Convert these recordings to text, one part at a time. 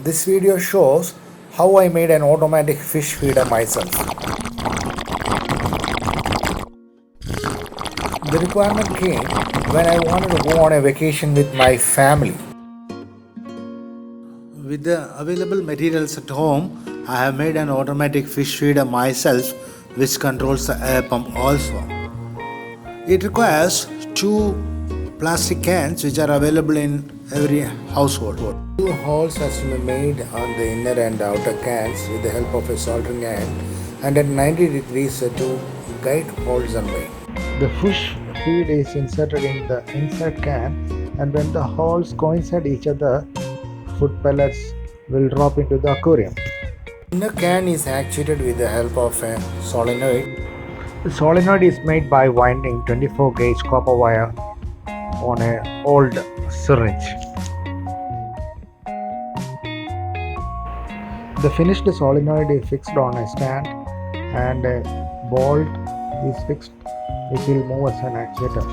This video shows how I made an automatic fish feeder myself. The requirement came when I wanted to go on a vacation with my family. With the available materials at home, I have made an automatic fish feeder myself which controls the air pump also. It requires two plastic cans which are available in every household. Two holes has to be made on the inner and outer cans with the help of a soldering iron, and at 90 degrees two guide holes are made. The fish feed is inserted in the inside can, and when the holes coincide each other, food pellets will drop into the aquarium. The inner can is actuated with the help of a solenoid. The solenoid is made by winding 24 gauge copper wire on an old syringe. The finished solenoid is fixed on a stand and a bolt is fixed which will move as an actuator.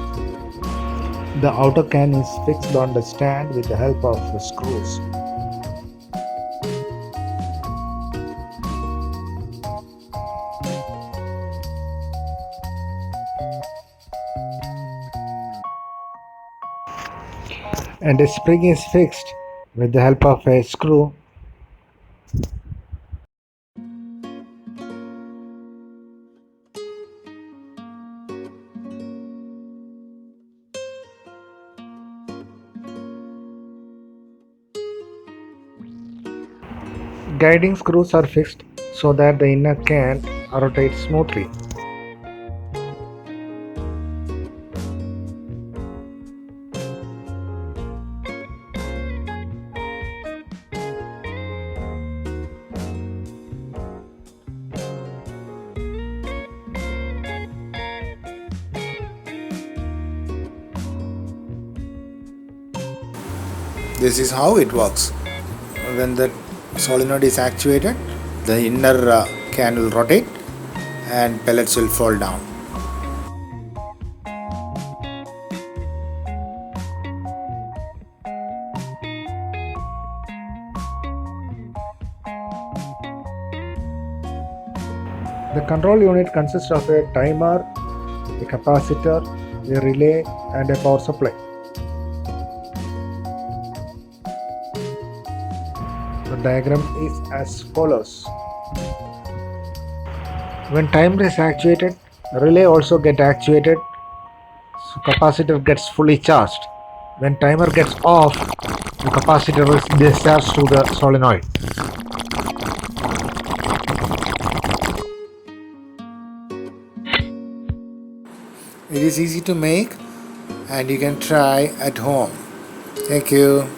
The outer can is fixed on the stand with the help of screws. And the spring is fixed with the help of a screw. Guiding screws are fixed so that the inner can rotates smoothly. This is how it works. When the solenoid is actuated, the inner can will rotate and pellets will fall down. The control unit consists of a timer, a capacitor, a relay, and a power supply. The diagram is as follows. When timer is actuated, relay also gets actuated, so capacitor gets fully charged. When timer gets off, the capacitor is discharged to the solenoid. It is easy to make and you can try at home. Thank you.